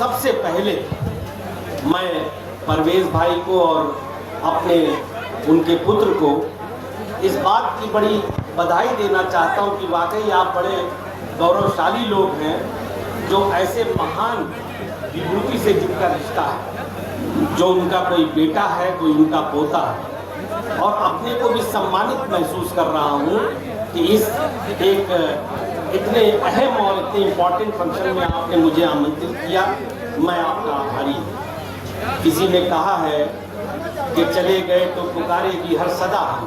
सबसे पहले मैं परवेज भाई को और अपने उनके पुत्र को इस बात की बड़ी बधाई देना चाहता हूं कि वाकई आप बड़े गौरवशाली लोग हैं जो ऐसे महान विभूति से जिनका रिश्ता है, जो उनका कोई बेटा है, कोई उनका पोता है, और अपने को भी सम्मानित महसूस कर रहा हूँ कि इस एक इतने अहम और इतने इम्पोर्टेंट फंक्शन में आपने मुझे आमंत्रित किया। मैं आपका आभारी हूँ। किसी ने कहा है कि चले गए तो पुकारेगी हर सदा हम,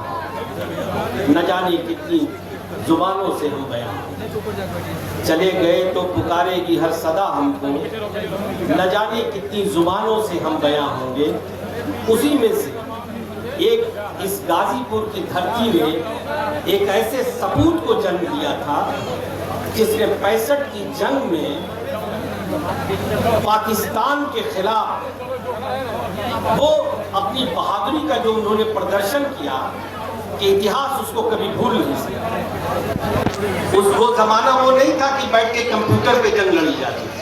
न जाने कितनी जुबानों से हम बयां, चले गए तो पुकारेगी हर सदा हमको, न जाने कितनी जुबानों से हम बयां होंगे। उसी में से एक इस गाजीपुर की धरती में एक ऐसे सपूत को जन्म दिया था जिसने 65 की जंग में पाकिस्तान के खिलाफ वो अपनी बहादुरी का जो उन्होंने प्रदर्शन किया कि इतिहास उसको कभी भूल नहीं सकता। वो जमाना वो नहीं था कि बैठ के कंप्यूटर पे जंग लड़ी जाती थी।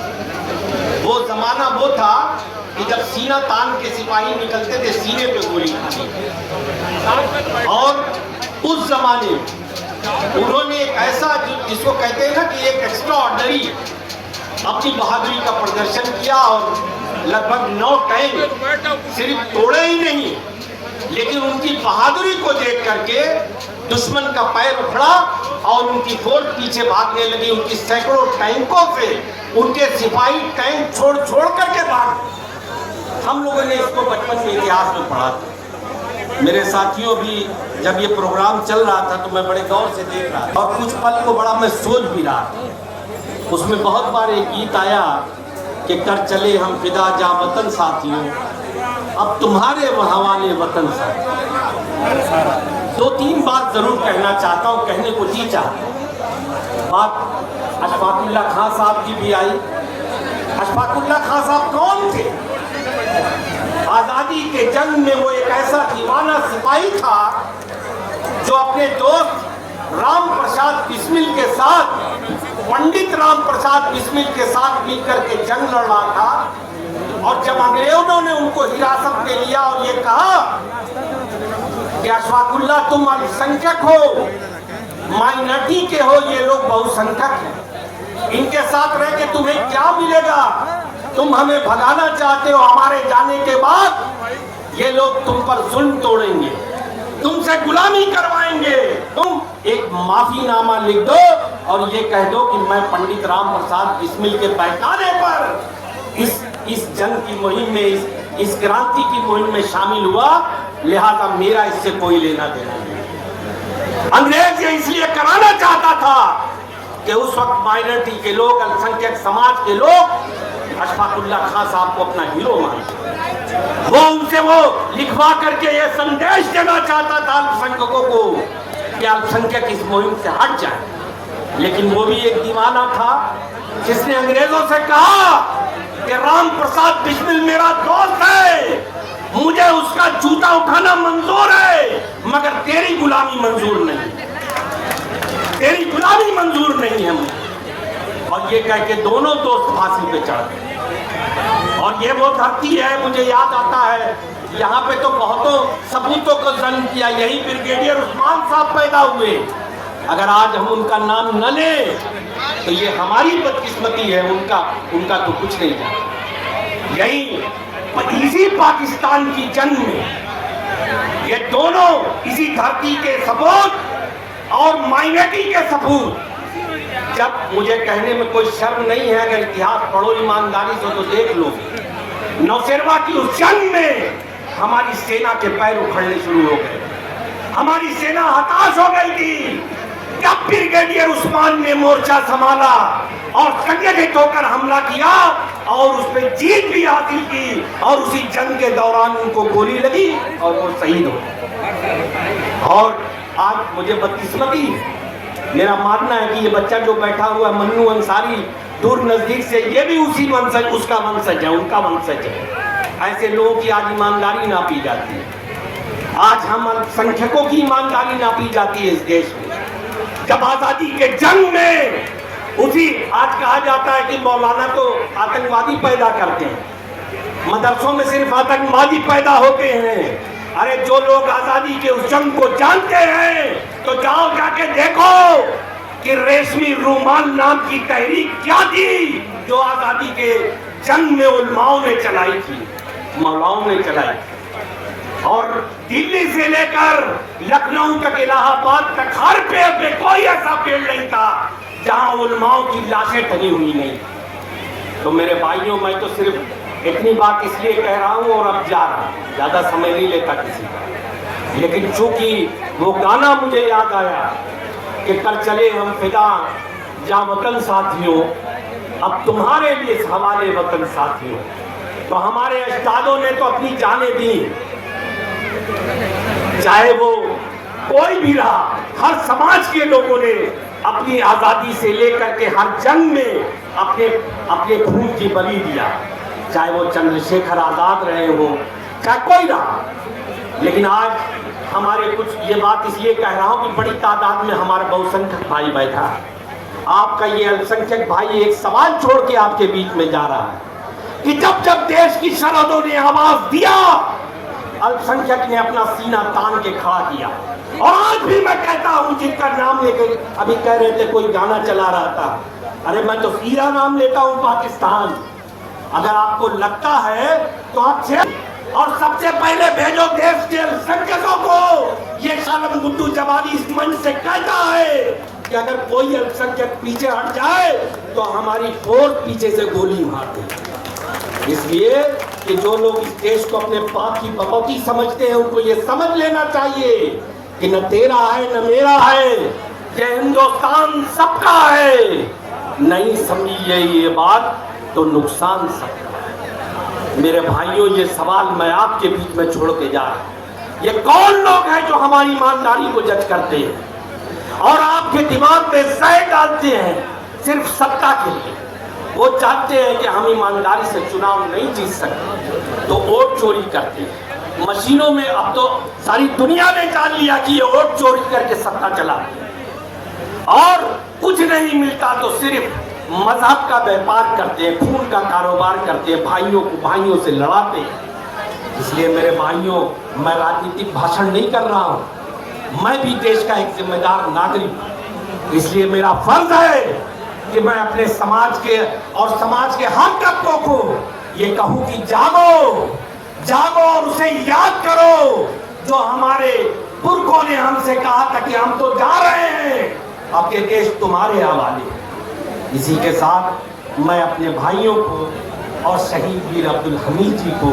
वो जमाना वो था कि जब सीना तान के सिपाही निकलते थे, सीने पे गोली खानी। और उस जमाने में उन्होंने एक ऐसा जिसको कहते हैं ना कि एक एक्स्ट्रा ऑर्डनरी अपनी बहादुरी का प्रदर्शन किया और लगभग 9 टैंक सिर्फ तोड़े ही नहीं, लेकिन उनकी बहादुरी को देख करके दुश्मन का पैर उखड़ा और उनकी फोर्स पीछे भागने लगी। उनकी सैकड़ों टैंकों से उनके सिपाही टैंक छोड़ छोड़ करके भाग। हम लोगों ने इसको बचपन में इतिहास में पढ़ा था। मेरे साथियों भी जब ये प्रोग्राम चल रहा था तो मैं बड़े गौर से देख रहा था और कुछ पल को बड़ा मैं सोच भी रहा था। उसमें बहुत बार एक गीत आया कि कर चले हम फिदा जा वतन साथियों, अब तुम्हारे हवाले वतन साथियों। 2-3 बात जरूर कहना चाहता हूँ, कहने को जी चाहता। बात अशफाकुल्ला खां साहब की भी आई। अशफाकुल्ला खां साहब कौन थे? आजादी के जंग में वो एक ऐसा दीवाना सिपाही था जो अपने दोस्त राम प्रसाद बिस्मिल के साथ, पंडित राम प्रसाद बिस्मिल के साथ मिलकर के जंग लड़ रहा था। और जब अंग्रेजों ने उनको हिरासत में लिया और ये कहा कि अशफाकुल्ला तुम अल्पसंख्यक हो, माइनॉरिटी के हो, ये लोग बहुसंख्यक हैं, इनके साथ रह के तुम्हें क्या मिलेगा? तुम हमें भगाना चाहते हो, हमारे जाने के बाद ये लोग तुम पर जुल्म तोड़ेंगे, तुमसे गुलामी करवाएंगे। तुम एक माफीनामा लिख दो और ये कह दो कि मैं पंडित राम प्रसाद बिस्मिल के पैकाने पर इस जंग की मुहिम में, इस क्रांति की मुहिम में शामिल हुआ, लिहाजा मेरा इससे कोई लेना देना नहीं। अंग्रेज ये इसलिए कराना चाहता था कि उस वक्त माइनॉरिटी के लोग, अल्पसंख्यक समाज के लोग अशफाकुल्ला खां साहब को अपना हीरो मानते। वो उनसे वो लिखवा करके ये संदेश देना चाहता था अल्पसंख्यकों को कि अल्पसंख्यक इस मुहिम से हट जाए। लेकिन वो भी एक दीवाना था जिसने अंग्रेजों से कहा कि राम प्रसाद बिस्मिल मेरा दोस्त है, मुझे उसका जूता उठाना मंजूर है, मगर तेरी गुलामी मंजूर नहीं, तेरी गुलामी मंजूर नहीं है मुझे। और ये कह के दोनों दोस्त फांसी पे चढ़ गए। और ये वो धरती है, मुझे याद आता है, यहाँ पे तो बहुतों सपूतों को जन्म किया, यही ब्रिगेडियर उस्मान साहब पैदा हुए। अगर आज हम उनका नाम न लें तो ये हमारी बदकिस्मती है, उनका तो कुछ नहीं था। यही इसी पाकिस्तान की जंग में ये दोनों इसी धरती के सपूत और माइनॉरिटी के सपूत, जब मुझे कहने में कोई शर्म नहीं है, अगर इतिहास पढ़ो ईमानदारी से तो देख लो, नौशेरवा की उस जंग में हमारी सेना के पैर उखड़ने शुरू हो गए, हमारी सेना हताश हो गई थी। जब ब्रिगेडियर उस्मान ने मोर्चा संभाला और संगठित होकर हमला किया और उस पर जीत भी हासिल की, और उसी जंग के दौरान उनको गोली लगी और वो शहीद हो गए। और आज मुझे बदकिस्मती, मेरा मानना है कि ये बच्चा जो बैठा हुआ मन्नू अंसारी, दूर नजदीक से ये भी उसी वंशज, उसका वंशज है, उनका वंशज है। ऐसे लोगों की आज ईमानदारी नापी जाती है। आज हम अल्पसंख्यकों की ईमानदारी नापी जाती है इस देश में। जब आजादी के जंग में उसी आज कहा जाता है कि मौलाना तो आतंकवादी पैदा करते हैं, मदरसों में सिर्फ आतंकवादी पैदा होते हैं। अरे जो लोग आजादी के उस जंग को जानते हैं तो जाओ जाके देखो कि रेशमी रूमाल नाम की तहरीक क्या थी जो आजादी के जंग में उलमाओं ने चलाई थी, मौलाओं ने चलाई। और दिल्ली से लेकर लखनऊ तक, इलाहाबाद तक हर पेड़ पे कोई ऐसा पेड़ नहीं था जहां उलमाओं की लाशें टंगी हुई नहीं। तो मेरे भाइयों, मैं तो सिर्फ इतनी बात इसलिए कह रहा हूं और अब जा रहा हूं, ज्यादा समय नहीं लेता किसी का। लेकिन चूंकि वो गाना मुझे याद आया कि कल चले हम फिदा जा वतन साथियों, अब तुम्हारे लिए इस हवाले वतन साथियों। तो हमारे अजदादों ने तो अपनी जानें दी, चाहे वो कोई भी रहा, हर समाज के लोगों ने अपनी आजादी से लेकर के हर जंग में अपने अपने खून की बलि दिया, चाहे वो चंद्रशेखर आजाद रहे हो, चाहे कोई रहा। लेकिन आज हमारे कुछ, ये बात इसलिए कह रहा हूं कि बड़ी तादाद में हमारा बहुसंख्यक भाई बैठा है। आपका ये अल्पसंख्यक भाई एक सवाल छोड़ के आपके बीच में जा रहा है कि जब जब देश की सरहदों ने आवाज दिया, अल्पसंख्यक ने अपना सीना तान के खड़ा किया। और आज भी मैं कहता हूं, जिनका नाम लेकर अभी कह रहे थे कोई गाना चला रहा था, अरे मैं तो सीधा नाम लेता हूं पाकिस्तान। अगर आपको लगता है तो आप और सबसे पहले भेजो देश के अल्पसंख्यकों को। ये शालम गुड्डू जवानी इस मंच से कहता है कि अगर कोई अल्पसंख्यक पीछे हट जाए तो हमारी फोर्स पीछे से गोली मार दे। इसलिए कि जो लोग इस देश को अपने पाप की बपौती समझते हैं, उनको ये समझ लेना चाहिए कि न तेरा है न मेरा है, ये हिंदुस्तान सबका है। नहीं समझिए ये बात तो नुकसान सबका। मेरे भाइयों, ये सवाल मैं आपके बीच में छोड़ के जा रहा हूं। ये कौन लोग हैं जो हमारी ईमानदारी को जज करते हैं और आपके दिमाग में जहर डालते हैं सिर्फ सत्ता के लिए? वो चाहते हैं कि हम ईमानदारी से चुनाव नहीं जीत सकते तो वोट चोरी करते हैं। मशीनों में अब तो सारी दुनिया ने जान लिया कि ये वोट चोरी करके सत्ता चलाते हैं और कुछ नहीं मिलता तो सिर्फ मजहब का व्यापार करते हैं, खून का कारोबार करते हैं, भाइयों को भाइयों से लड़ाते हैं। इसलिए मेरे भाइयों, मैं राजनीतिक भाषण नहीं कर रहा हूं, मैं भी देश का एक जिम्मेदार नागरिक हूं। इसलिए मेरा फर्ज है कि मैं अपने समाज के और समाज के हर तबकों को ये कहूं कि जागो, जागो और उसे याद करो जो हमारे पुरखों ने हमसे कहा था कि हम तो जा रहे हैं, अब ये देश तुम्हारे हवाले। इसी के साथ मैं अपने भाइयों को और शहीद वीर अब्दुल हमीद जी को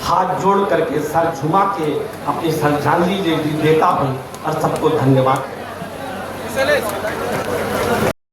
हाथ जोड़ करके सर झुमा के अपनी श्रद्धांजलि देता हूँ और सबको धन्यवाद।